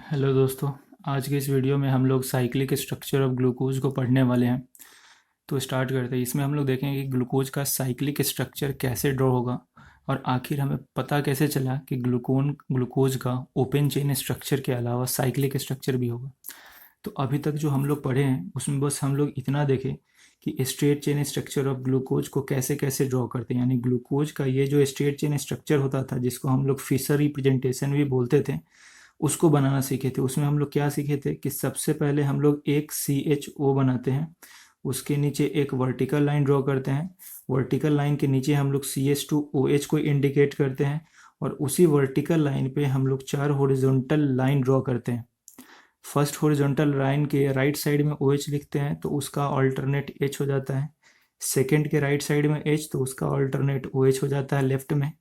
Hello दोस्तों। आज के इस वीडियो में हम लोग साइक्लिक स्ट्रक्चर ऑफ ग्लूकोज को पढ़ने वाले हैं। तो स्टार्ट करते हैं। इसमें हम लोग देखेंगे कि ग्लूकोज का साइक्लिक स्ट्रक्चर कैसे ड्रॉ होगा और आखिर हमें पता कैसे चला कि ग्लूकोज का ओपन चेन स्ट्रक्चर के अलावा साइक्लिक स्ट्रक्चर भी होगा। तो अभी तक जो हम लोग पढ़े हैं उसमें बस हम लोग इतना देखें कि straight chain structure of glucose को कैसे कैसे ड्रॉ करते हैं, यानी ग्लूकोज का ये जो स्ट्रेट चेन स्ट्रक्चर होता था जिसको हम लोग फिशर रिप्रेजेंटेशन भी बोलते थे, उसको बनाना सीखे थे। उसमें हम लोग क्या सीखे थे कि सबसे पहले हम लोग एक CHO बनाते हैं, उसके नीचे एक वर्टिकल लाइन ड्रॉ करते हैं, वर्टिकल लाइन के नीचे हम लोग CH2OH को इंडिकेट करते हैं और उसी वर्टिकल लाइन पे हम लोग 4 हॉरिजॉन्टल लाइन ड्रॉ करते हैं। फर्स्ट हॉरिजॉन्टल लाइन के राइट साइड में OH लिखते हैं तो उसका ऑल्टरनेट H हो जाता है। सेकेंड के राइट साइड में H तो उसका ऑल्टरनेट OH हो जाता है लेफ्ट में।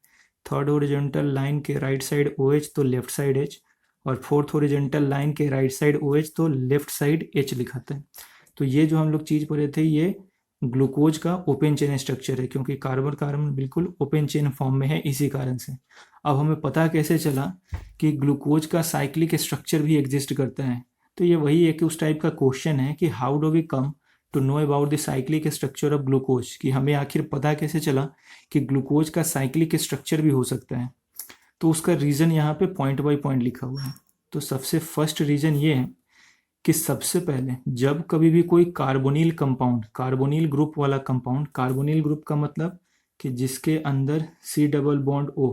थर्ड हॉरिजॉन्टल लाइन के राइट साइड OH तो लेफ्ट साइड H, और फोर्थ हॉरिजॉन्टल लाइन के राइट साइड OH तो लेफ्ट साइड H लिखाते हैं। तो ये जो हम लोग चीज़ पढ़े थे ये ग्लूकोज का ओपन चेन स्ट्रक्चर है, क्योंकि कार्बन कार्बन बिल्कुल ओपन चेन फॉर्म में है इसी कारण से। अब हमें पता कैसे चला कि ग्लूकोज का साइक्लिक स्ट्रक्चर भी एग्जिस्ट करता है। तो ये वही एक उस टाइप का क्वेश्चन है कि how do we come to know about the cyclic structure of glucose, कि हमें आखिर पता कैसे चला कि ग्लूकोज का साइक्लिक स्ट्रक्चर भी हो सकता है। तो उसका रीज़न यहाँ पे पॉइंट बाय पॉइंट लिखा हुआ है। तो सबसे फर्स्ट रीज़न ये है कि सबसे पहले जब कभी भी कोई कार्बोनिल कंपाउंड, कार्बोनिल ग्रुप वाला कंपाउंड, कार्बोनिल ग्रुप का मतलब कि जिसके अंदर C डबल बॉन्ड O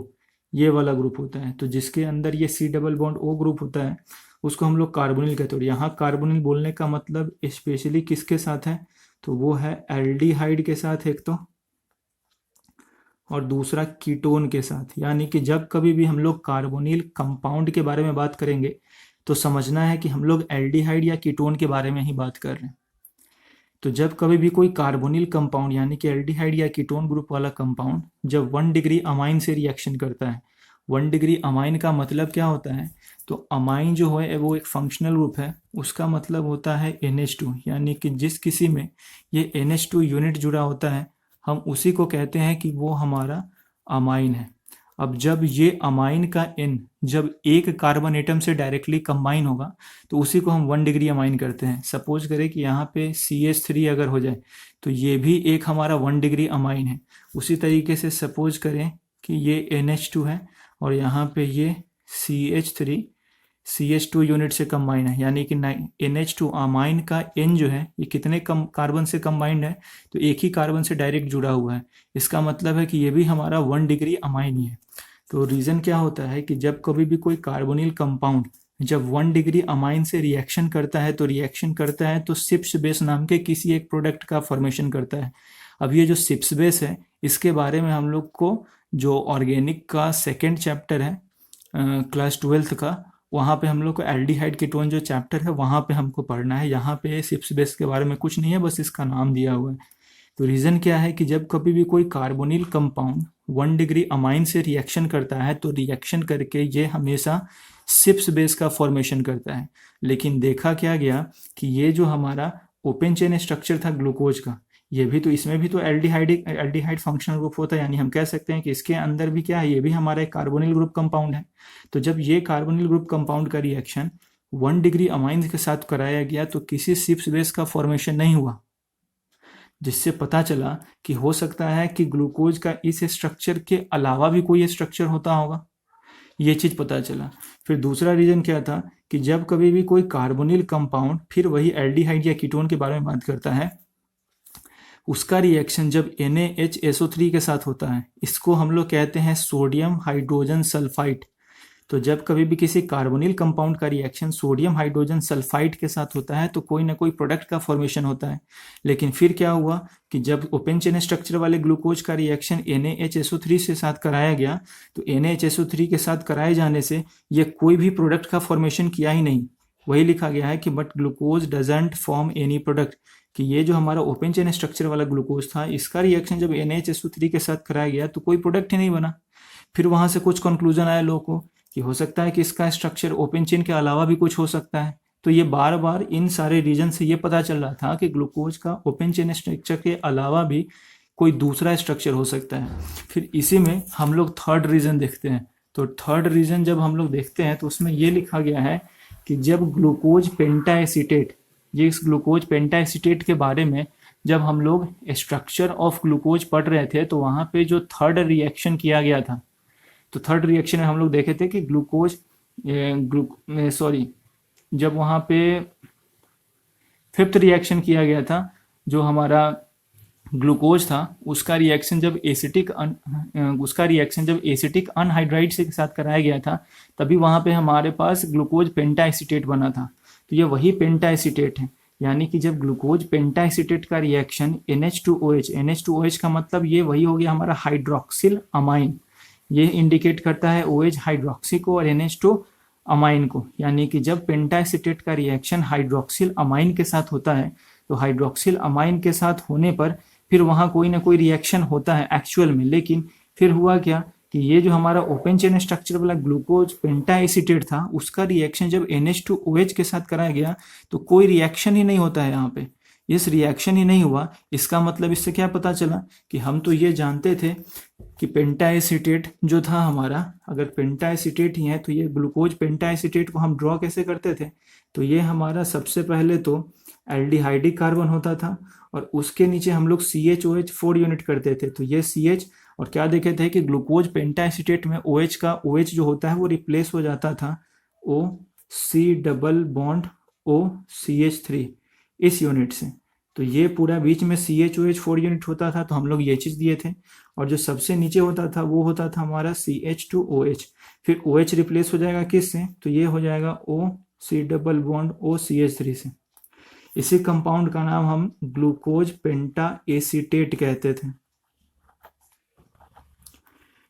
ये वाला ग्रुप होता है, तो जिसके अंदर ये C double bond O group होता है उसको हम लोग कार्बोनिल कहते हैं। और यहाँ कार्बोनिल बोलने का मतलब स्पेशली किसके साथ है, तो वो है एल्डिहाइड के साथ एक तो, और दूसरा कीटोन के साथ। यानी कि जब कभी भी हम लोग कार्बोनिल कंपाउंड के बारे में बात करेंगे तो समझना है कि हम लोग एल्डिहाइड या कीटोन के बारे में ही बात कर रहे हैं। तो जब कभी भी कोई कार्बोनिल कंपाउंड यानी कि एल्डिहाइड या कीटोन ग्रुप वाला कंपाउंड जब 1 डिग्री अमाइन से रिएक्शन करता है, 1 डिग्री अमाइन का मतलब क्या होता है, तो अमाइन जो है वो एक फंक्शनल ग्रुप है, उसका मतलब होता है NH2, यानी कि जिस किसी में ये NH2 यूनिट जुड़ा होता है हम उसी को कहते हैं कि वो हमारा अमाइन है। अब जब ये अमाइन का N जब एक कार्बन एटम से डायरेक्टली कंबाइन होगा तो उसी को हम 1 डिग्री अमाइन करते हैं। सपोज करें कि यहाँ पे CH3 अगर हो जाए तो ये भी एक हमारा 1 डिग्री अमाइन है। उसी तरीके से सपोज करें कि ये NH2 है और यहाँ पे ये CH2 यूनिट से कंबाइन है, यानी कि NH2 अमाइन का N जो है ये कितने कार्बन से कंबाइंड है, तो एक ही कार्बन से डायरेक्ट जुड़ा हुआ है। इसका मतलब है कि ये भी हमारा 1 डिग्री अमाइन ही है। तो रीज़न क्या होता है कि जब कभी भी कोई कार्बोनिल कंपाउंड जब 1 डिग्री अमाइन से रिएक्शन करता है तो सिप्स बेस नाम के किसी एक प्रोडक्ट का फॉर्मेशन करता है। अब ये जो सिप्स बेस है इसके बारे में हम लोग को जो ऑर्गेनिक का सेकेंड चैप्टर है क्लास 12th का, वहाँ पे हम लोग को एल्डिहाइड कीटोन जो चैप्टर है वहाँ पे हमको पढ़ना है। यहाँ पे सिप्स बेस के बारे में कुछ नहीं है, बस इसका नाम दिया हुआ है। तो रीज़न क्या है कि जब कभी भी कोई कार्बोनिल कंपाउंड 1 डिग्री अमाइन से रिएक्शन करता है तो रिएक्शन करके ये हमेशा सिप्स बेस का फॉर्मेशन करता है। लेकिन देखा क्या गया कि ये जो हमारा ओपन चेन स्ट्रक्चर था ग्लूकोज का, ये भी तो इसमें भी तो एल्डिहाइड फंक्शनल ग्रुप होता है, यानी हम कह सकते हैं कि इसके अंदर भी क्या है, ये भी हमारा एक कार्बोनिल ग्रुप कंपाउंड है। तो जब ये कार्बोनिल ग्रुप कंपाउंड का रिएक्शन 1 डिग्री अमाइन के साथ कराया गया तो किसी सिप्स बेस का फॉर्मेशन नहीं हुआ, जिससे पता चला कि हो सकता है कि ग्लूकोज का इस स्ट्रक्चर के अलावा भी कोई स्ट्रक्चर होता होगा। ये चीज़ पता चला। फिर दूसरा रीज़न क्या था कि जब कभी भी कोई कार्बोनिल कंपाउंड, फिर वही एल्डिहाइड या कीटोन के बारे में बात करता है, उसका रिएक्शन जब NaHSO3 के साथ होता है, इसको हम लोग कहते हैं सोडियम हाइड्रोजन सल्फाइड। तो जब कभी भी किसी कार्बोनिल कंपाउंड का रिएक्शन सोडियम हाइड्रोजन सल्फाइड के साथ होता है तो कोई ना कोई प्रोडक्ट का फॉर्मेशन होता है। लेकिन फिर क्या हुआ कि जब ओपन चेन स्ट्रक्चर वाले ग्लूकोज का रिएक्शन NaHSO3 से साथ कराया गया तो NaHSO3 के साथ कराए जाने से ये कोई भी प्रोडक्ट का फॉर्मेशन किया ही नहीं। वही लिखा गया है कि but glucose doesn't form any product, कि ये जो हमारा ओपन चेन स्ट्रक्चर वाला ग्लूकोज था इसका रिएक्शन जब NaHSO3 के साथ कराया गया तो कोई प्रोडक्ट ही नहीं बना। फिर वहां से कुछ कंक्लूजन आया लोगों को कि हो सकता है कि इसका स्ट्रक्चर ओपन चेन के अलावा भी कुछ हो सकता है। तो ये बार बार इन सारे रीजन से ये पता चल रहा था कि ग्लूकोज का ओपन चेन स्ट्रक्चर के अलावा भी कोई दूसरा स्ट्रक्चर हो सकता है। फिर इसी में हम लोग थर्ड रीजन देखते हैं। तो थर्ड रीजन जब हम लोग देखते हैं तो उसमें ये लिखा गया है कि जब ग्लूकोज पेंटाएसीटेट, ये इस ग्लूकोज पेंटाएसीटेट के बारे में जब हम लोग स्ट्रक्चर ऑफ ग्लूकोज पढ़ रहे थे तो वहाँ पे जो थर्ड रिएक्शन किया गया था, तो थर्ड रिएक्शन में हम लोग देखे थे कि ग्लूकोज सॉरी जब वहाँ पे फिफ्थ रिएक्शन किया गया था, जो हमारा ग्लूकोज था उसका रिएक्शन जब एसिटिक अनहाइड्राइड से के साथ कराया गया था, तभी वहाँ पे हमारे पास ग्लूकोज पेंटाएसीटेट बना था। तो ये वही पेंटाएसीटेट है, यानी कि जब ग्लूकोज पेंटाएसीटेट का रिएक्शन NH2OH, NH2OH का मतलब ये वही हो गया हमारा हाइड्रोक्सिल अमाइन, ये इंडिकेट करता है OH हाइड्रोक्सी को और NH2 अमाइन को, यानी कि जब पेंटाएसीटेट का रिएक्शन हाइड्रोक्सिल अमाइन के साथ होता है तो हाइड्रोक्सिल अमाइन के साथ होने पर फिर वहाँ कोई ना कोई रिएक्शन होता है एक्चुअल में। लेकिन फिर हुआ क्या कि ये जो हमारा ओपन चेन स्ट्रक्चर वाला ग्लूकोज पेंटाएसीटेट था उसका रिएक्शन जब NH2OH के साथ कराया गया तो कोई रिएक्शन ही नहीं होता है यहाँ पे। इस रिएक्शन ही नहीं हुआ, इसका मतलब इससे क्या पता चला कि हम तो ये जानते थे कि पेंटाएसीटेट जो था हमारा, अगर पेंटाएसीटेट ही है तो ये ग्लूकोज पेंटाएसीटेट को हम ड्रॉ कैसे करते थे, तो ये हमारा सबसे पहले तो एल्डिहाइडिक कार्बन होता था और उसके नीचे हम लोग CHOH 4 यूनिट करते थे, तो ये CH, और क्या देखे थे कि ग्लूकोज पेंटाएसीटेट में OH का OH जो होता है वो रिप्लेस हो जाता था OC डबल बॉन्ड OCH3 इस यूनिट से। तो ये पूरा बीच में CHOH 4 यूनिट होता था, तो हम लोग ये चीज़ दिए थे, और जो सबसे नीचे होता था वो होता था हमारा CH2OH, फिर OH रिप्लेस हो जाएगा किस से, तो ये हो जाएगा OC डबल बॉन्ड OCH3 से। इसी कंपाउंड का नाम हम ग्लूकोज पेंटाएसीटेट कहते थे।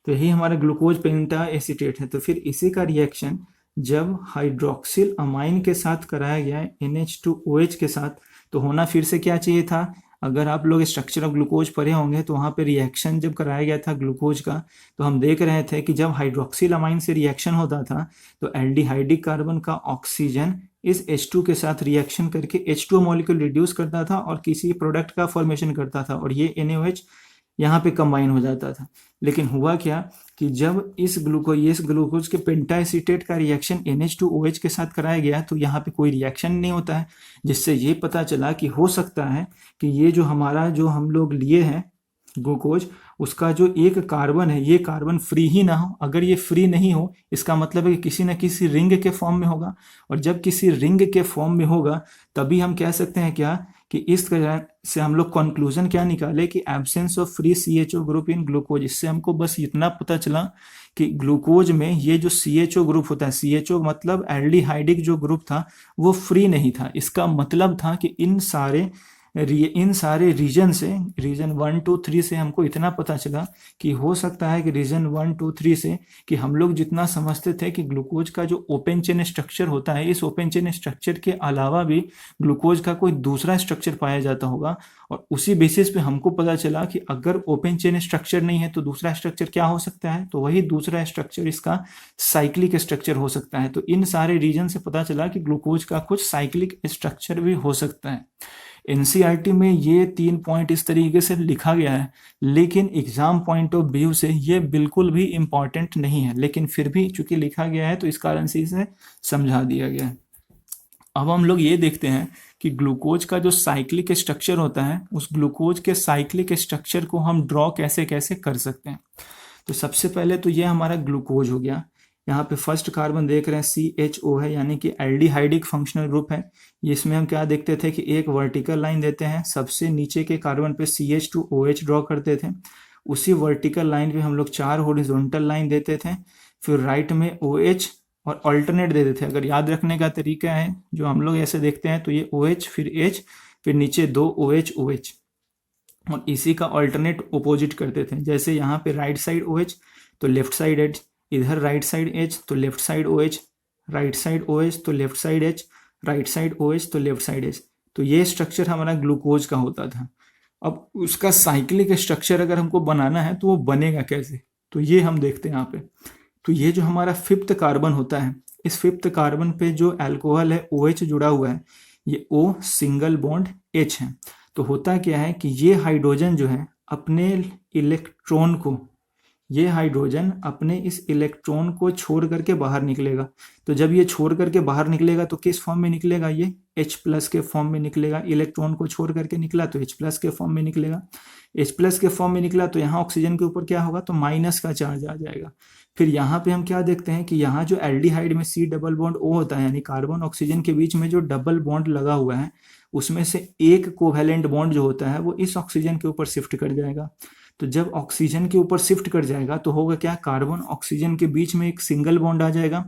तो यही हमारा ग्लूकोज पेंटाएसीटेट है। तो फिर इसी का रिएक्शन जब हाइड्रोक्सिल अमाइन के साथ कराया गया है NH2OH के साथ, तो होना फिर से क्या चाहिए था, अगर आप लोग स्ट्रक्चर ऑफ ग्लूकोज पढ़े होंगे तो वहाँ पे रिएक्शन जब कराया गया था ग्लूकोज का, तो हम देख रहे थे कि जब हाइड्रोक्सिल अमाइन से रिएक्शन होता था तो एल्डिहाइडिक कार्बन का ऑक्सीजन इस H2 के साथ रिएक्शन करके H2 मॉलिक्यूल रिड्यूस करता था और किसी प्रोडक्ट का फॉर्मेशन करता था और ये NaOH यहाँ पे कंबाइन हो जाता था। लेकिन हुआ क्या कि जब इस ग्लूकोज के पेंटाएसीटेट का रिएक्शन NH2OH के साथ कराया गया तो यहाँ पे कोई रिएक्शन नहीं होता है, जिससे ये पता चला कि हो सकता है कि ये जो हमारा जो हम लोग लिए हैं ग्लूकोज, उसका जो एक कार्बन है ये कार्बन फ्री ही ना हो। अगर ये फ्री नहीं हो इसका मतलब है कि किसी न किसी रिंग के फॉर्म में होगा, और जब किसी रिंग के फॉर्म में होगा तभी हम कह सकते हैं क्या कि इस तरह से हम लोग कंक्लूजन क्या निकाले कि absence of free CHO group in glucose. इससे हमको बस इतना पता चला कि ग्लूकोज में ये जो CHO ग्रुप होता है, CHO मतलब एल्डिहाइडिक जो ग्रुप था वो फ्री नहीं था। इसका मतलब था कि इन सारे रीजन से, रीजन 1 2 3 से हमको इतना पता चला कि हो सकता है कि रीजन 1 2 3 से कि हम लोग जितना समझते थे कि ग्लूकोज का जो ओपन चेन स्ट्रक्चर होता है, इस ओपन चेन स्ट्रक्चर के अलावा भी ग्लूकोज का कोई दूसरा स्ट्रक्चर पाया जाता होगा, और उसी बेसिस पे हमको पता चला कि अगर ओपन चेन स्ट्रक्चर नहीं है तो दूसरा स्ट्रक्चर क्या हो सकता है, तो वही दूसरा स्ट्रक्चर इसका साइक्लिक स्ट्रक्चर हो सकता है। तो इन सारे रीजन से पता चला कि ग्लूकोज का कुछ साइक्लिक स्ट्रक्चर भी हो सकता है। NCERT में ये 3 पॉइंट इस तरीके से लिखा गया है, लेकिन एग्जाम पॉइंट ऑफ व्यू से ये बिल्कुल भी इम्पॉर्टेंट नहीं है, लेकिन फिर भी चूंकि लिखा गया है तो इस कारण से इसे समझा दिया गया है। अब हम लोग ये देखते हैं कि ग्लूकोज का जो साइक्लिक स्ट्रक्चर होता है, उस ग्लूकोज के साइक्लिक स्ट्रक्चर को हम ड्रॉ कैसे कैसे कर सकते हैं। तो सबसे पहले तो ये हमारा ग्लूकोज हो गया। यहाँ पे फर्स्ट कार्बन देख रहे हैं CHO है, यानी कि एल्डिहाइडिक फंक्शनल ग्रुप है। इसमें हम क्या देखते थे कि एक वर्टिकल लाइन देते हैं, सबसे नीचे के कार्बन पे CH2OH ड्रॉ करते थे, उसी वर्टिकल लाइन पे हम लोग 4 हॉरिजॉन्टल लाइन देते थे, फिर राइट में OH और अल्टरनेट देते थे। अगर याद रखने का तरीका है जो हम लोग ऐसे देखते हैं तो ये OH फिर H फिर नीचे 2 OH, और इसी का अल्टरनेट अपोजिट करते थे। जैसे यहाँ पे राइट साइड OH तो लेफ्ट साइड H, इधर राइट साइड H तो left side OH, right side OH तो left side H, right side OH तो लेफ्ट साइड H। तो ये स्ट्रक्चर हमारा ग्लूकोज का होता था। अब उसका साइक्लिक स्ट्रक्चर अगर हमको बनाना है तो वो बनेगा कैसे, तो ये हम देखते हैं यहाँ पे। तो ये जो हमारा 5th कार्बन होता है, इस 5th कार्बन पे जो अल्कोहल है OH जुड़ा हुआ है, ये O सिंगल बॉन्ड H है। तो होता क्या है कि ये हाइड्रोजन जो है अपने इलेक्ट्रॉन को ये हाइड्रोजन अपने इस इलेक्ट्रॉन को छोड़ करके बाहर निकलेगा। तो जब ये छोड़ करके बाहर निकलेगा तो किस फॉर्म में निकलेगा, ये H+ के फॉर्म में निकलेगा। इलेक्ट्रॉन को छोड़ करके निकला तो H+ के फॉर्म में निकलेगा। H+ के फॉर्म में निकला तो यहाँ ऑक्सीजन के ऊपर क्या होगा, तो माइनस का चार्ज आ जाएगा। फिर यहाँ पे हम क्या देखते हैं कि यहाँ जो एल्डिहाइड में C डबल बॉन्ड O होता है, यानी कार्बन ऑक्सीजन के बीच में जो डबल बॉन्ड लगा हुआ है, उसमें से एक कोवैलेंट बॉन्ड जो होता है वो इस ऑक्सीजन के ऊपर शिफ्ट कर जाएगा। तो जब ऑक्सीजन के ऊपर शिफ्ट कर जाएगा तो होगा क्या, कार्बन ऑक्सीजन के बीच में एक सिंगल बॉन्ड आ जाएगा,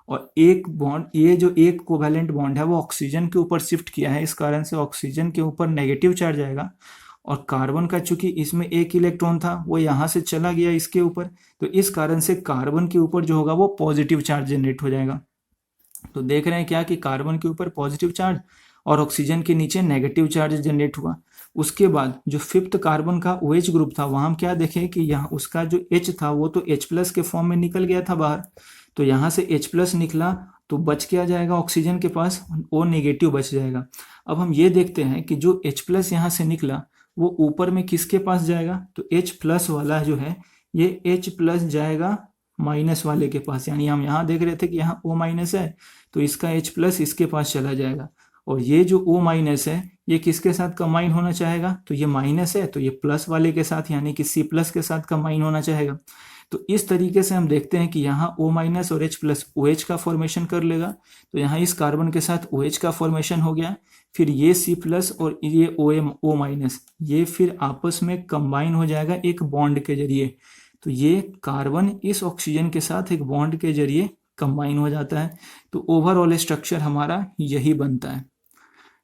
और एक बॉन्ड, ये जो एक कोवैलेंट बॉन्ड है वो ऑक्सीजन के ऊपर शिफ्ट किया है, इस कारण से ऑक्सीजन के ऊपर नेगेटिव चार्ज आएगा। और कार्बन का चूंकि इसमें एक इलेक्ट्रॉन था वो यहाँ से चला गया इसके ऊपर, तो इस कारण से कार्बन के ऊपर जो होगा वो पॉजिटिव चार्ज जनरेट हो जाएगा। तो देख रहे हैं क्या कि कार्बन के ऊपर पॉजिटिव चार्ज और ऑक्सीजन के नीचे नेगेटिव चार्ज जनरेट हुआ। उसके बाद जो 5th कार्बन का OH ग्रुप था वहां हम क्या देखें कि यहाँ उसका जो H था वो तो H+ के फॉर्म में निकल गया था बाहर, तो यहाँ से H+ निकला तो बच क्या जाएगा ऑक्सीजन के पास, O नेगेटिव बच जाएगा। अब हम ये देखते हैं कि जो H+ यहाँ से निकला वो ऊपर में किसके पास जाएगा, तो H+ वाला जो है ये H+ जाएगा माइनस वाले के पास, यानी हम यहाँ देख रहे थे कि यहाँ O- है तो इसका H+ इसके पास चला जाएगा। और ये जो O- है ये किसके साथ कंबाइन होना चाहेगा, तो ये माइनस है तो ये प्लस वाले के साथ यानी कि C+ के साथ कंबाइन होना चाहेगा। तो इस तरीके से हम देखते हैं कि यहाँ O- और H+ OH का फॉर्मेशन कर लेगा। तो यहाँ इस कार्बन के साथ OH का फॉर्मेशन हो गया, फिर ये C+ और ये O- ये फिर आपस में कंबाइन हो जाएगा एक बॉन्ड के जरिए। तो ये कार्बन इस ऑक्सीजन के साथ एक बॉन्ड के जरिए कंबाइन हो जाता है। तो ओवरऑल स्ट्रक्चर हमारा यही बनता है।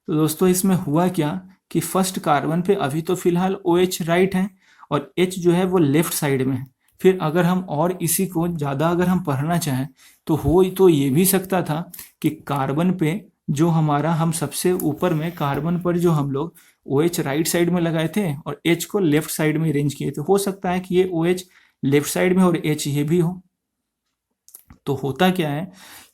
तो दोस्तों इसमें हुआ क्या कि फर्स्ट कार्बन पे अभी तो फिलहाल OH राइट है और H जो है वो लेफ्ट साइड में है। फिर अगर हम और इसी को ज़्यादा अगर हम पढ़ना चाहें तो हो तो ये भी सकता था कि कार्बन पे जो हमारा, हम सबसे ऊपर में कार्बन पर जो हम लोग OH राइट साइड में लगाए थे और H को लेफ्ट साइड में अरेंज किए थे, हो सकता है कि ये OH लेफ्ट साइड में और H ये भी हो। तो होता क्या है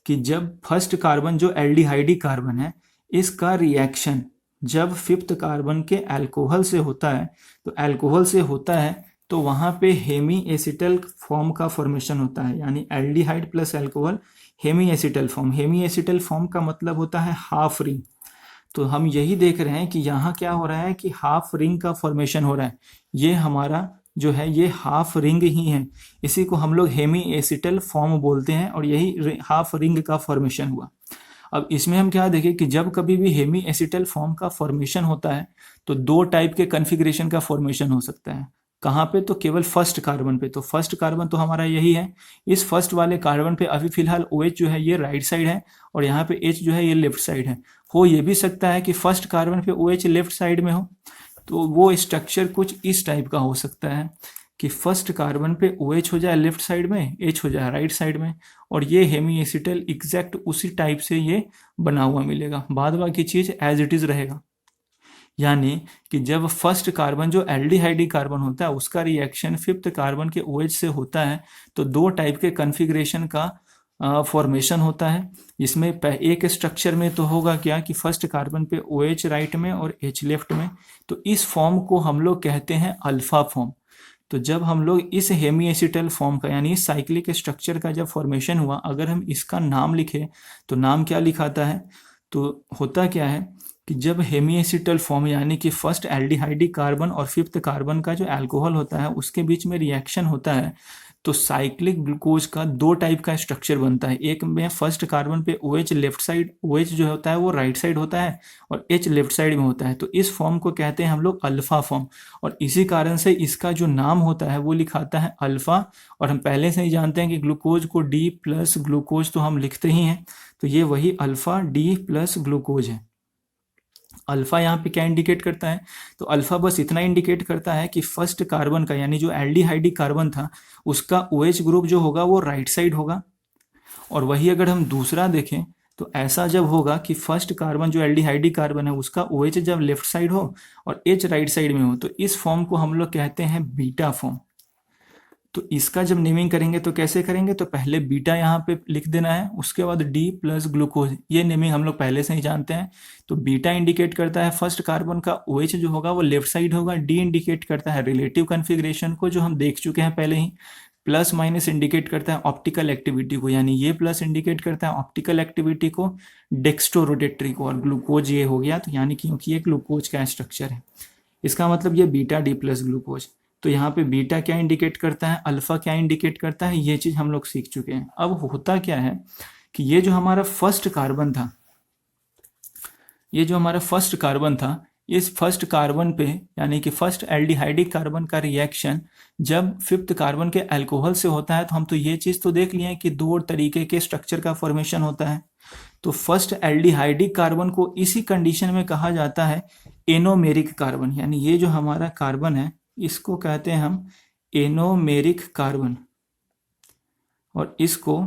कि जब फर्स्ट कार्बन जो एल्डिहाइडी कार्बन है इसका रिएक्शन जब 5th कार्बन के अल्कोहल से होता है, तो अल्कोहल से होता है तो वहां पे हेमी एसिटल फॉर्म का फॉर्मेशन होता है, यानी aldehyde plus alcohol hemiacetal form. Hemiacetal form का मतलब होता है हाफ रिंग। तो हम यही देख रहे हैं कि यहाँ क्या हो रहा है कि हाफ रिंग का फॉर्मेशन हो रहा है। ये हमारा जो है ये हाफ रिंग ही है, इसी को हम लोग हेमी एसिटल फॉर्म बोलते हैं और यही हाफ रिंग का फॉर्मेशन हुआ। अब इसमें हम क्या देखें कि जब कभी भी हेमी एसिटल फॉर्म का फॉर्मेशन होता है तो दो टाइप के कन्फिग्रेशन का फॉर्मेशन हो सकता है। कहाँ पे, तो केवल फर्स्ट कार्बन पे। तो फर्स्ट कार्बन तो हमारा यही है, इस फर्स्ट वाले कार्बन पे अभी फिलहाल OH जो है ये राइट साइड है और यहाँ पे H जो है ये लेफ्ट साइड है। हो ये भी सकता है कि फर्स्ट कार्बन पे OH लेफ्ट साइड में हो, तो वो स्ट्रक्चर कुछ इस टाइप का हो सकता है कि फर्स्ट कार्बन पे OH हो जाए लेफ्ट साइड में, H हो जाए राइट साइड में, और ये हेमी एसिटल एग्जैक्ट उसी टाइप से ये बना हुआ मिलेगा। बाद बाकी चीज एज इट इज रहेगा। यानी कि जब फर्स्ट कार्बन जो एल्डिहाइडी कार्बन होता है उसका रिएक्शन 5th कार्बन के OH से होता है तो दो टाइप के कन्फिग्रेशन का फॉर्मेशन होता है। इसमें एक स्ट्रक्चर में तो होगा क्या कि फर्स्ट कार्बन पे OH राइट में और H लेफ्ट में, तो इस फॉर्म को हम लोग कहते हैं अल्फा फॉर्म। तो जब हम लोग इस हेमी एसिटल फॉर्म का यानी साइक्लिक स्ट्रक्चर का जब फॉर्मेशन हुआ, अगर हम इसका नाम लिखे तो नाम क्या लिखाता है, तो होता क्या है कि जब हेमी एसिटल फॉर्म यानी कि फर्स्ट एल्डिहाइडी कार्बन और 5th कार्बन का जो अल्कोहल होता है उसके बीच में रिएक्शन होता है तो साइक्लिक ग्लूकोज का दो टाइप का स्ट्रक्चर बनता है। एक में फर्स्ट कार्बन पे OH लेफ्ट साइड, OH जो होता है वो राइट साइड होता है और H लेफ्ट साइड में होता है, तो इस फॉर्म को कहते हैं हम लोग अल्फा फॉर्म। और इसी कारण से इसका जो नाम होता है वो लिखाता है अल्फा। और हम पहले से ही जानते हैं कि ग्लूकोज को D प्लस ग्लूकोज तो हम लिखते ही हैं, तो ये वही अल्फा D प्लस ग्लूकोज है। अल्फा यहाँ पे क्या इंडिकेट करता है, तो अल्फा बस इतना इंडिकेट करता है कि फर्स्ट कार्बन का यानी जो एल्डिहाइडी कार्बन था उसका OH ग्रुप जो होगा वो राइट साइड होगा। और वही अगर हम दूसरा देखें तो ऐसा जब होगा कि फर्स्ट कार्बन जो एल्डिहाइडी कार्बन है उसका OH जब लेफ्ट साइड हो और H राइट साइड में हो, तो इस फॉर्म को हम लोग कहते हैं बीटा फॉर्म। तो इसका जब नेमिंग करेंगे तो कैसे करेंगे, तो पहले बीटा यहाँ पे लिख देना है, उसके बाद D प्लस ग्लूकोज, ये नेमिंग हम लोग पहले से ही जानते हैं। तो बीटा इंडिकेट करता है फर्स्ट कार्बन का OH जो होगा वो लेफ्ट साइड होगा, D इंडिकेट करता है रिलेटिव कन्फिग्रेशन को जो हम देख चुके हैं पहले ही, प्लस माइनस इंडिकेट करता है ऑप्टिकल एक्टिविटी को, यानी ये प्लस इंडिकेट करता है ऑप्टिकल एक्टिविटी को, डेक्स्ट्रो रोटेटरी को, और ग्लूकोज ये हो गया, तो यानी क्योंकि ये ग्लूकोज का स्ट्रक्चर है, इसका मतलब ये बीटा डी प्लस ग्लूकोज। तो यहाँ पे बीटा क्या इंडिकेट करता है, अल्फा क्या इंडिकेट करता है, ये चीज हम लोग सीख चुके हैं। अब होता क्या है कि ये जो हमारा फर्स्ट कार्बन था, ये जो हमारा फर्स्ट कार्बन था, इस फर्स्ट कार्बन पे यानी कि फर्स्ट एल्डिहाइडिक कार्बन का रिएक्शन जब फिफ्थ कार्बन के अल्कोहल से होता है, तो हम तो ये चीज तो देख लिए कि दो तरीके के स्ट्रक्चर का फॉर्मेशन होता है। तो फर्स्ट एल्डिहाइडिक कार्बन को इसी कंडीशन में कहा जाता है एनोमेरिक कार्बन, यानी ये जो हमारा कार्बन है इसको कहते हैं हम एनोमेरिक कार्बन। और इसको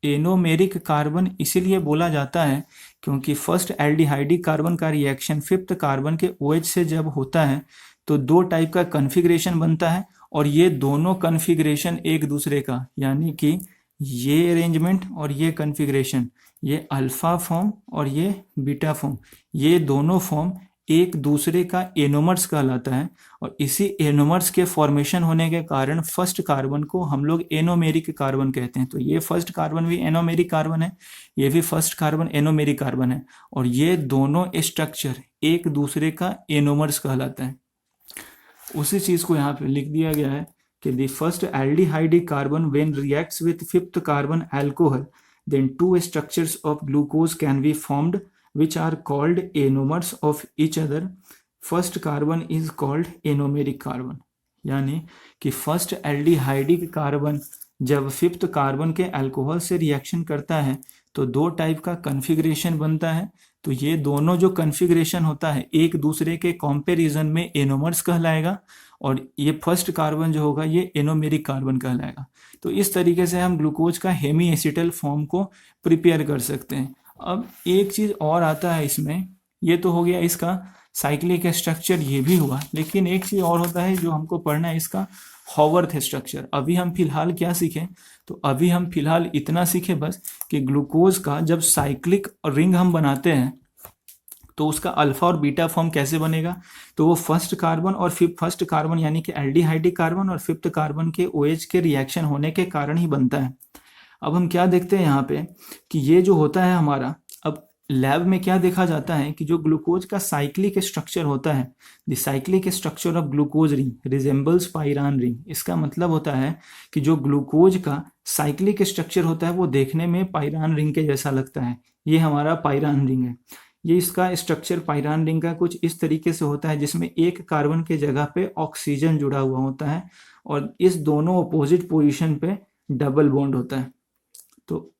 एनोमेरिक कार्बन इसीलिए बोला जाता है क्योंकि फर्स्ट एल्डिहाइडिक कार्बन का रिएक्शन फिफ्थ कार्बन के OH से जब होता है तो दो टाइप का कन्फिग्रेशन बनता है, और ये दोनों कन्फिग्रेशन एक दूसरे का, यानी कि ये अरेंजमेंट और ये कन्फिग्रेशन, ये अल्फा फॉर्म और ये बीटा फॉर्म, ये दोनों फॉर्म एक दूसरे का एनोमर्स कहलाता है। और इसी एनोमर्स के फॉर्मेशन होने के कारण फर्स्ट कार्बन को हम लोग एनोमेरिक कार्बन कहते हैं। तो ये फर्स्ट कार्बन भी एनोमेरिक कार्बन है, ये भी फर्स्ट कार्बन एनोमेरिक कार्बन है, और ये दोनों स्ट्रक्चर एक दूसरे का एनोमर्स कहलाता है। उसी चीज को यहाँ पे लिख दिया गया है कि the first aldehydic carbon when reacts with fifth carbon alcohol then two structures of glucose can be formed which are called anomers of each other. First carbon is called anomeric carbon, यानी कि first aldehydic carbon जब fifth carbon के alcohol से reaction करता है तो दो type का कन्फिग्रेशन बनता है। तो ये दोनों जो कन्फिग्रेशन होता है एक दूसरे के कंपैरिजन में एनोमर्स कहलाएगा, और ये फर्स्ट कार्बन जो होगा ये एनोमेरिक कार्बन कहलाएगा। तो इस तरीके से हम ग्लूकोज का हेमी एसिटल फॉर्म को प्रिपेयर कर सकते हैं। अब एक चीज और आता है इसमें, ये तो हो गया इसका साइक्लिक स्ट्रक्चर, ये भी हुआ, लेकिन एक चीज और होता है जो हमको पढ़ना है, इसका हॉवर्थ स्ट्रक्चर। अभी हम फिलहाल क्या सीखें, तो अभी हम फिलहाल इतना सीखे बस कि ग्लूकोज का जब साइक्लिक रिंग हम बनाते हैं तो उसका अल्फा और बीटा फॉर्म कैसे बनेगा, तो वो फर्स्ट कार्बन और फर्स्ट कार्बन यानी कि एल्डिहाइडिक कार्बन और फिफ्थ कार्बन के OH के रिएक्शन होने के कारण ही बनता है। अब हम क्या देखते हैं यहाँ पे कि ये जो होता है हमारा, अब लैब में क्या देखा जाता है कि जो ग्लूकोज का साइक्लिक स्ट्रक्चर होता है, the cyclic structure of glucose ring resembles pyran ring. इसका मतलब होता है कि जो ग्लूकोज का साइक्लिक स्ट्रक्चर होता है वो देखने में पायरान रिंग के जैसा लगता है। ये हमारा पायरान रिंग है, ये इसका स्ट्रक्चर पायरान रिंग का कुछ इस तरीके से होता है जिसमें एक कार्बन के जगह पे ऑक्सीजन जुड़ा हुआ होता है और इस दोनों अपोजिट पोजीशन पे डबल बॉन्ड होता है। तो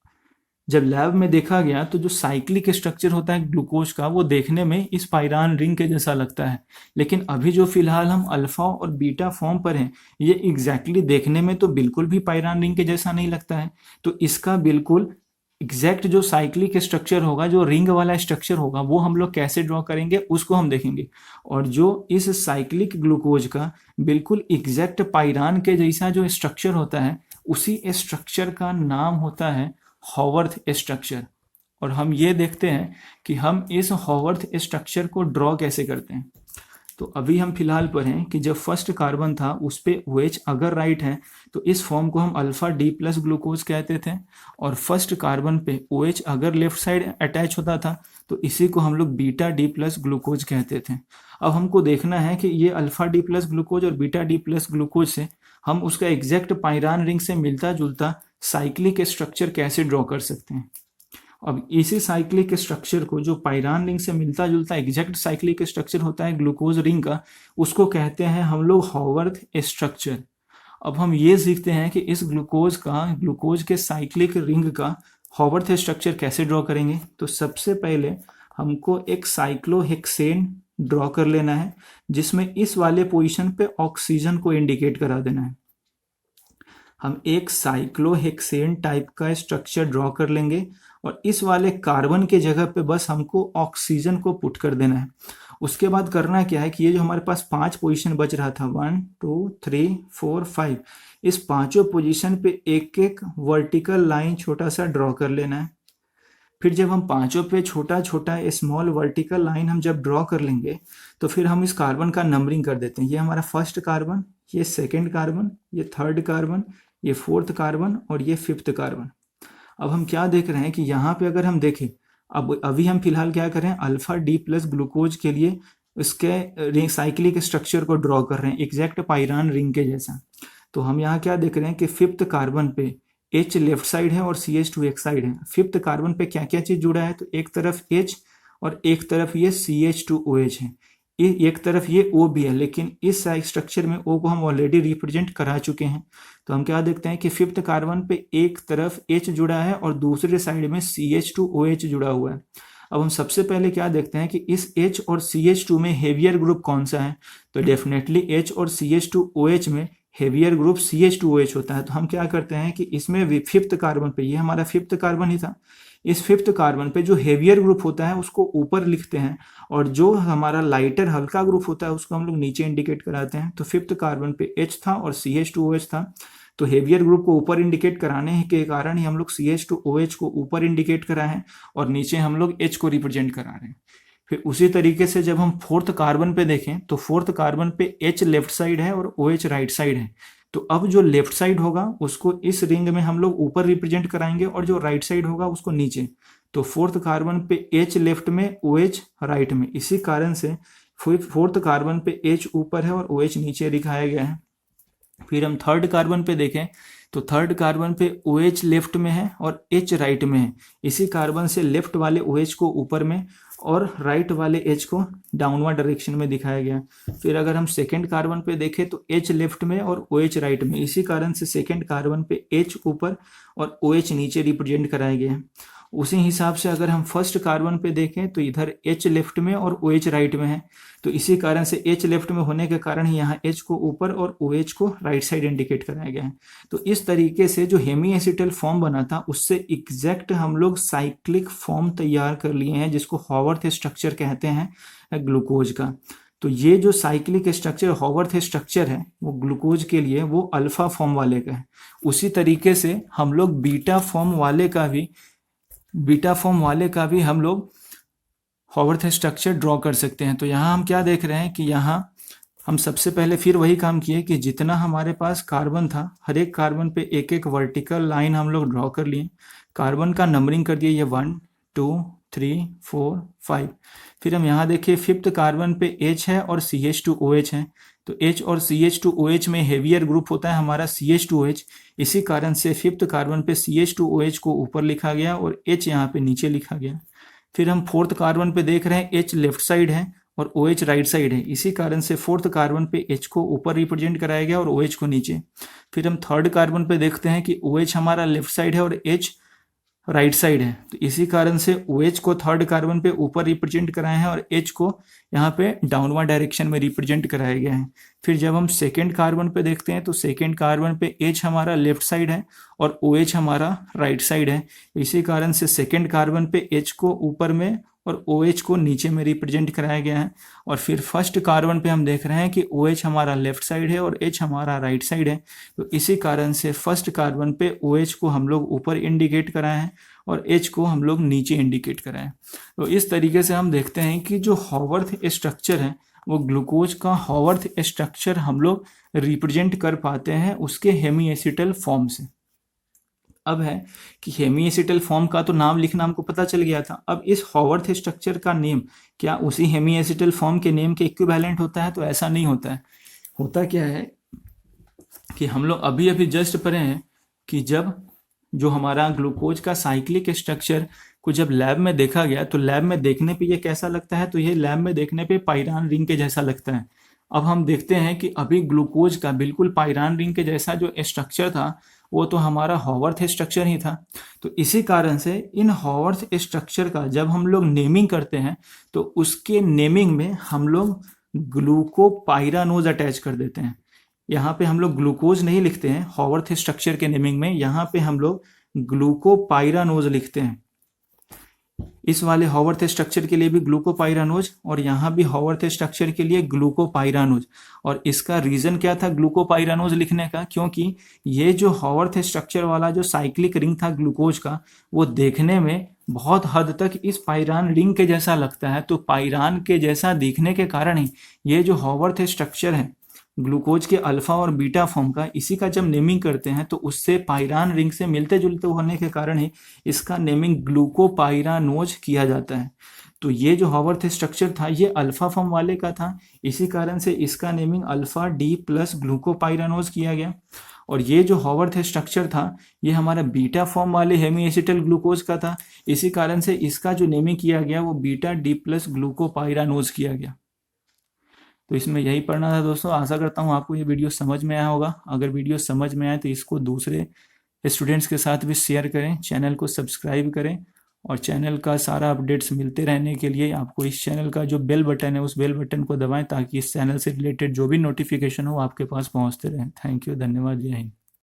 जब लैब में देखा गया तो जो साइक्लिक स्ट्रक्चर होता है ग्लूकोज का वो देखने में इस पायरान रिंग के जैसा लगता है, लेकिन अभी जो फिलहाल हम अल्फा और बीटा फॉर्म पर हैं ये एग्जैक्टली देखने में तो बिल्कुल भी पायरान रिंग के जैसा नहीं लगता है। तो इसका बिल्कुल एग्जैक्ट जो साइक्लिक स्ट्रक्चर होगा, जो रिंग वाला स्ट्रक्चर होगा, वो हम लोग कैसे ड्रॉ करेंगे उसको हम देखेंगे। और जो इस साइक्लिक ग्लूकोज का बिल्कुल एग्जैक्ट पायरान के जैसा जो स्ट्रक्चर होता है उसी स्ट्रक्चर का नाम होता है हॉवर्थ स्ट्रक्चर। और हम ये देखते हैं कि हम इस हॉवर्थ स्ट्रक्चर को ड्रॉ कैसे करते हैं। तो अभी हम फिलहाल पर हैं कि जब फर्स्ट कार्बन था उस पे OH अगर राइट है तो इस फॉर्म को हम अल्फा डी प्लस ग्लूकोज कहते थे, और फर्स्ट कार्बन पे OH अगर लेफ्ट साइड अटैच होता था तो इसी को हम लोग बीटा डी प्लस ग्लूकोज कहते थे। अब हमको देखना है कि ये अल्फा डी प्लस ग्लूकोज और बीटा डी प्लस ग्लूकोज से हम उसका एग्जैक्ट पायरान रिंग से मिलता जुलता साइक्लिक स्ट्रक्चर कैसे ड्रॉ कर सकते हैं। अब इसी साइक्लिक स्ट्रक्चर को जो पायरान रिंग से मिलता जुलता एग्जैक्ट साइक्लिक स्ट्रक्चर होता है ग्लूकोज रिंग का, उसको कहते हैं हम लोग हॉवर्थ स्ट्रक्चर। अब हम ये सीखते हैं कि इस ग्लूकोज के साइक्लिक रिंग का हॉवर्थ स्ट्रक्चर कैसे ड्रॉ करेंगे। तो सबसे पहले हमको एक साइक्लोहेक्सेन ड्रॉ कर लेना है जिसमें इस वाले पोजीशन पे ऑक्सीजन को इंडिकेट करा देना है। हम एक साइक्लोहेक्सेन टाइप का स्ट्रक्चर ड्रॉ कर लेंगे और इस वाले कार्बन के जगह पे बस हमको ऑक्सीजन को पुट कर देना है। उसके बाद करना क्या है कि ये जो हमारे पास 5 पोजीशन बच रहा था 1 2 3 4 5, इस पांचों पोजीशन पे एक एक वर्टिकल लाइन छोटा सा ड्रॉ कर लेना है। फिर जब हम पांचों पे छोटा छोटा स्मॉल वर्टिकल लाइन हम जब ड्रॉ कर लेंगे तो फिर हम इस कार्बन का नंबरिंग कर देते हैं। ये हमारा फर्स्ट कार्बन, ये सेकेंड कार्बन, ये थर्ड कार्बन, ये 4th कार्बन और ये 5th कार्बन। अब हम क्या देख रहे हैं कि यहाँ पे अगर हम देखें, अब अभी हम फिलहाल क्या कर रहे हैं, अल्फा डी प्लस ग्लूकोज के लिए इसके साइक्लिक स्ट्रक्चर को ड्रॉ कर रहे हैं एग्जैक्ट पाइरान रिंग के जैसा। तो हम यहाँ क्या देख रहे हैं कि 5th कार्बन पे H लेफ्ट साइड है और CH2 एक साइड है। 5th कार्बन पे क्या क्या चीज जुड़ा है, तो एक तरफ H और एक तरफ ये CH2OH है, एक तरफ ये O भी है, लेकिन इस स्ट्रक्चर में O को हम ऑलरेडी रिप्रेजेंट करा चुके हैं। तो हम क्या देखते हैं कि 5th कार्बन पे एक तरफ H जुड़ा है और दूसरे साइड में CH2OH जुड़ा हुआ है। अब हम सबसे पहले क्या देखते हैं कि इस H और CH2 में हेवियर ग्रुप कौन सा है, तो डेफिनेटली H और CH2OH में हेवियर ग्रुप CH2OH होता है। तो हम क्या करते हैं कि इसमें 5th कार्बन पे, ये हमारा 5th कार्बन ही था, इस 5th कार्बन पे जो हेवियर ग्रुप होता है उसको ऊपर लिखते हैं और जो हमारा लाइटर हल्का ग्रुप होता है उसको हम लोग नीचे इंडिकेट कराते हैं। तो 5th कार्बन पे H था और CH2OH था, तो हेवियर ग्रुप को ऊपर इंडिकेट कराने के कारण ही हम लोग CH2OH को ऊपर इंडिकेट कराए हैं और नीचे हम लोग H को रिप्रेजेंट करा रहे हैं। फिर उसी तरीके से जब हम 4th कार्बन पे देखें तो 4th कार्बन पे H लेफ्ट साइड है और OH राइट साइड है। तो अब जो लेफ्ट साइड होगा उसको इस रिंग में हम लोग ऊपर रिप्रेजेंट कराएंगे और जो राइट साइड होगा उसको नीचे। तो 4th कार्बन पे H लेफ्ट में, OH राइट में, इसी कारण से 4th कार्बन पे H ऊपर है और OH नीचे दिखाया गया है। फिर हम 3rd कार्बन पे देखें तो 3rd कार्बन पे OH लेफ्ट में है और H राइट में है, इसी कार्बन से लेफ्ट वाले OH को ऊपर में और राइट वाले H को डाउनवर्ड डायरेक्शन में दिखाया गया। फिर अगर हम 2nd कार्बन पे देखें तो H लेफ्ट में और OH राइट में, इसी कारण से 2nd कार्बन पे H ऊपर और OH नीचे रिप्रेजेंट कराया गया है। उसी हिसाब से अगर हम 1st कार्बन पे देखें तो इधर H लेफ्ट में और OH राइट में है, तो इसी कारण से H लेफ्ट में होने के कारण ही यहाँ H को ऊपर और OH को राइट साइड इंडिकेट कराया गया है। तो इस तरीके से जो हेमी एसिटल फॉर्म बना था उससे एग्जैक्ट हम लोग साइक्लिक फॉर्म तैयार कर लिए हैं, जिसको हॉवर्थ स्ट्रक्चर कहते हैं ग्लूकोज का। तो ये जो साइक्लिक स्ट्रक्चर हॉवर्थ स्ट्रक्चर है वो ग्लूकोज के लिए वो अल्फा फॉर्म वाले का है। उसी तरीके से हम लोग बीटा फॉर्म वाले का भी हम लोग हॉवर्थ स्ट्रक्चर ड्रॉ कर सकते हैं। तो यहाँ हम क्या देख रहे हैं कि यहाँ हम सबसे पहले फिर वही काम किए कि जितना हमारे पास कार्बन था हर एक कार्बन पे एक एक वर्टिकल लाइन हम लोग ड्रॉ कर लिए, कार्बन का नंबरिंग कर दिए, ये 1 2 3 4 5। फिर हम यहाँ देखिए 5th कार्बन पे H है और CH2OH है, तो H और CH2OH में हेवियर ग्रुप होता है हमारा CH2OH, इसी कारण से 5th कार्बन पे CH2OH को ऊपर लिखा गया और H यहाँ पे नीचे लिखा गया। फिर हम 4th कार्बन पे देख रहे हैं H लेफ्ट साइड है और OH राइट साइड है, इसी कारण से 4th कार्बन पे H को ऊपर रिप्रेजेंट कराया गया और OH को नीचे। फिर हम 3rd कार्बन पे देखते हैं कि OH हमारा लेफ्ट साइड है और H राइट साइड है, तो इसी कारण से OH को 3rd कार्बन पे ऊपर रिप्रेजेंट कराए हैं और H को यहाँ पे डाउनवर्ड डायरेक्शन में रिप्रेजेंट कराया गया है। फिर जब हम 2nd कार्बन पे देखते हैं तो 2nd कार्बन पे H हमारा लेफ्ट साइड है और OH हमारा राइट साइड है, इसी कारण से 2nd कार्बन पे H को ऊपर में और OH को नीचे में रिप्रेजेंट कराया गया है। और फिर 1st कार्बन पे हम देख रहे हैं कि OH हमारा लेफ्ट साइड है और H हमारा राइट साइड है, तो इसी कारण से 1st कार्बन पे OH को हम लोग ऊपर इंडिकेट कराए हैं और H को हम लोग नीचे इंडिकेट कराएं। तो इस तरीके से हम देखते हैं कि जो हॉवर्थ स्ट्रक्चर है वो ग्लूकोज का हॉवर्थ स्ट्रक्चर हम लोग रिप्रेजेंट कर पाते हैं उसके हेमी एसिटल फॉर्म से। अब है कि हेमी एसिटल फॉर्म का तो नाम लिखना हमको पता चल गया था, अब इस हॉवर्थ स्ट्रक्चर का नेम क्या उसी हेमी एसिटल फॉर्म के नेम के इक्विवेलेंट होता है, तो ऐसा नहीं होता है। होता क्या है कि हम लोग अभी अभी जस्ट पढ़े हैं कि जब जो हमारा ग्लूकोज का साइक्लिक स्ट्रक्चर को जब लैब में देखा गया तो लैब में देखने पे ये कैसा लगता है, तो ये लैब में देखने पे पाइरान रिंग के जैसा लगता है। अब हम देखते हैं कि अभी ग्लूकोज का बिल्कुल पाइरान रिंग के जैसा जो स्ट्रक्चर था वो तो हमारा हॉवर्थ स्ट्रक्चर ही था। तो इसी कारण से इन हॉवर्थ स्ट्रक्चर का जब हम लोग नेमिंग करते हैं तो उसके नेमिंग में हम लोग ग्लूकोपाइरानोज अटैच कर देते हैं। यहाँ पे हम लोग ग्लूकोज नहीं लिखते हैं हॉवर्थ स्ट्रक्चर के नेमिंग में, यहाँ पे हम लोग ग्लूकोपाइरानोज लिखते हैं। इस वाले हॉवर्थ स्ट्रक्चर के लिए भी ग्लूकोपाइरानोज और यहाँ भी हॉवर्थ स्ट्रक्चर के लिए ग्लूकोपाइरानोज। और इसका रीजन क्या था ग्लूकोपाइरानोज लिखने का, क्योंकि ये जो हॉवर्थ स्ट्रक्चर वाला जो साइक्लिक रिंग था ग्लूकोज का वो देखने में बहुत हद तक इस पाइरान रिंग के जैसा लगता है। तो पाइरान के जैसा दिखने के कारण ही ये जो हॉवर्थ स्ट्रक्चर है ग्लूकोज के अल्फा और बीटा फॉर्म का, इसी का जब नेमिंग करते हैं तो उससे पायरान रिंग से मिलते जुलते होने के कारण ही इसका नेमिंग ग्लूकोपाइरानोज किया जाता है। तो ये जो हॉवर्थ स्ट्रक्चर था ये अल्फा फॉर्म वाले का था, इसी कारण से इसका naming alpha D plus glucopyranose किया गया। और ये जो हॉवर्थ स्ट्रक्चर था ये हमारा बीटा फॉर्म वाले हेमी एसिटल ग्लूकोज का था, इसी कारण से इसका जो नेमिंग किया गया वो बीटा डी प्लस ग्लूकोपाइरानोज किया गया। तो इसमें यही पढ़ना था दोस्तों। आशा करता हूँ आपको ये वीडियो समझ में आया होगा। अगर वीडियो समझ में आए तो इसको दूसरे स्टूडेंट्स के साथ भी शेयर करें, चैनल को सब्सक्राइब करें, और चैनल का सारा अपडेट्स मिलते रहने के लिए आपको इस चैनल का जो बेल बटन है उस बेल बटन को दबाएं, ताकि इस चैनल से रिलेटेड जो भी नोटिफिकेशन हो आपके पास पहुंचते रहें। थैंक यू, धन्यवाद, जय हिंद।